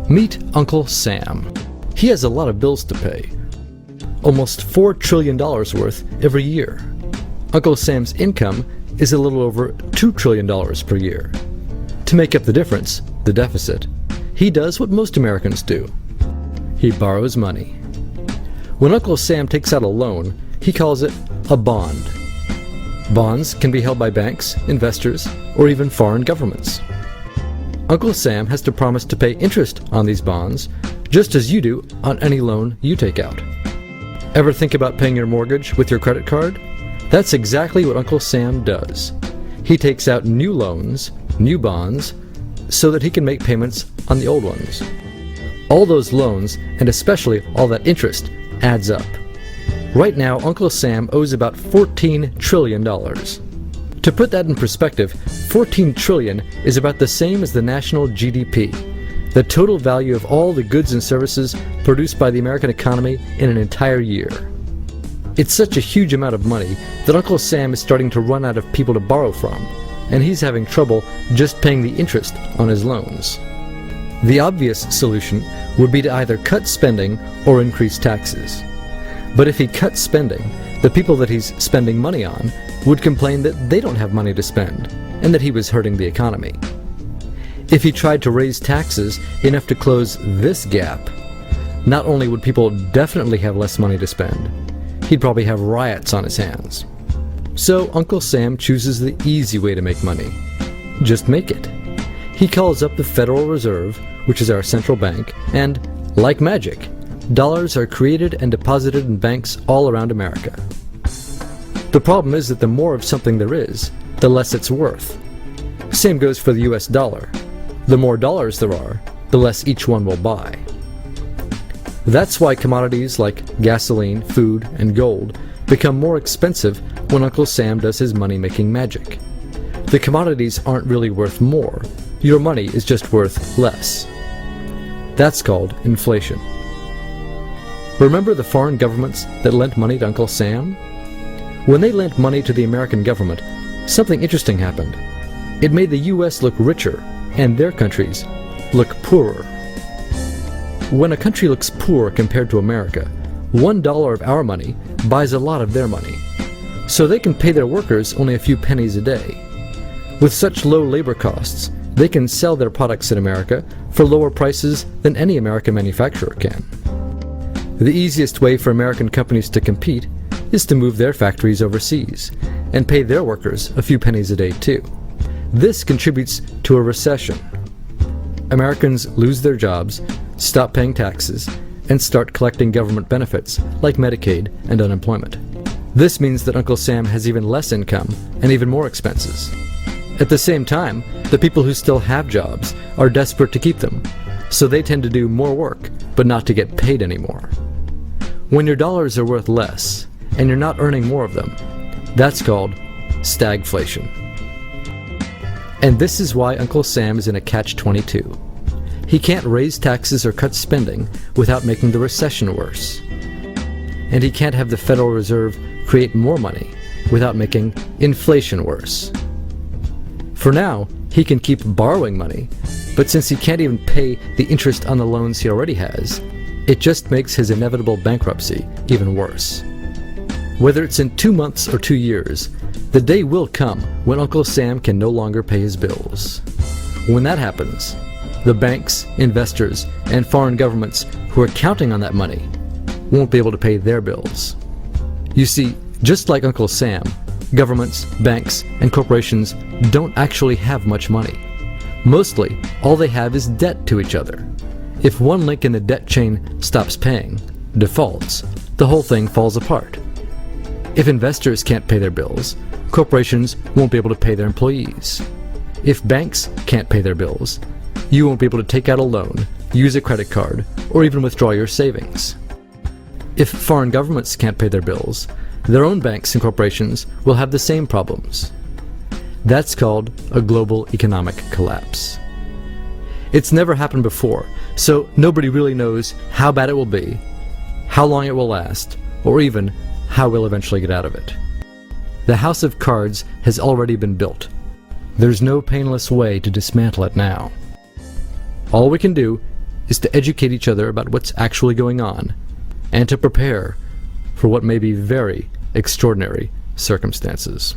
Meet Uncle Sam. He has a lot of bills to pay. Almost $4 trillion worth every year. Uncle Sam's income is a little over $2 trillion per year. To make up the difference, the deficit, he does what most Americans do. He borrows money. When Uncle Sam takes out a loan, he calls it a bond. Bonds can be held by banks, investors, or even foreign governments. Uncle Sam has to promise to pay interest on these bonds, just as you do on any loan you take out. Ever think about paying your mortgage with your credit card? That's exactly what Uncle Sam does. He takes out new loans, new bonds, so that he can make payments on the old ones. All those loans, and especially all that interest, adds up. Right now, Uncle Sam owes about $14 trillion. To put that in perspective, 14 trillion is about the same as the national GDP, the total value of all the goods and services produced by the American economy in an entire year. It's such a huge amount of money that Uncle Sam is starting to run out of people to borrow from, and he's having trouble just paying the interest on his loans. The obvious solution would be to either cut spending or increase taxes. But if he cuts spending, the people that he's spending money on would complain that they don't have money to spend, and that he was hurting the economy. If he tried to raise taxes enough to close this gap, not only would people definitely have less money to spend, he'd probably have riots on his hands. So Uncle Sam chooses the easy way to make money. Just make it. He calls up the Federal Reserve, which is our central bank, and, like magic, dollars are created and deposited in banks all around America. The problem is that the more of something there is, the less it's worth. Same goes for the US dollar. The more dollars there are, the less each one will buy. That's why commodities like gasoline, food, and gold become more expensive when Uncle Sam does his money-making magic. The commodities aren't really worth more. Your money is just worth less. That's called inflation. Remember the foreign governments that lent money to Uncle Sam? When they lent money to the American government, something interesting happened. It made the US look richer, and their countries look poorer. When a country looks poor compared to America, $1 of our money buys a lot of their money. So they can pay their workers only a few pennies a day. With such low labor costs, they can sell their products in America for lower prices than any American manufacturer can. The easiest way for American companies to compete is to move their factories overseas and pay their workers a few pennies a day too. This contributes to a recession. Americans lose their jobs, stop paying taxes, and start collecting government benefits like Medicaid and unemployment. This means that Uncle Sam has even less income and even more expenses. At the same time, the people who still have jobs are desperate to keep them, so they tend to do more work, but not to get paid anymore. When your dollars are worth less, and you're not earning more of them, that's called stagflation. And this is why Uncle Sam is in a catch-22. He can't raise taxes or cut spending without making the recession worse. And he can't have the Federal Reserve create more money without making inflation worse. For now, he can keep borrowing money, but since he can't even pay the interest on the loans he already has, it just makes his inevitable bankruptcy even worse. Whether it's in 2 months or 2 years, the day will come when Uncle Sam can no longer pay his bills. When that happens, the banks, investors, and foreign governments who are counting on that money won't be able to pay their bills. You see, just like Uncle Sam, governments, banks, and corporations don't actually have much money. Mostly, all they have is debt to each other. If one link in the debt chain stops paying, defaults, the whole thing falls apart. If investors can't pay their bills, corporations won't be able to pay their employees. If banks can't pay their bills, you won't be able to take out a loan, use a credit card, or even withdraw your savings. If foreign governments can't pay their bills, their own banks and corporations will have the same problems. That's called a global economic collapse. It's never happened before, so nobody really knows how bad it will be, how long it will last, or even how we'll eventually get out of it. The house of cards has already been built. There's no painless way to dismantle it now. All we can do is to educate each other about what's actually going on, and to prepare for what may be very extraordinary circumstances.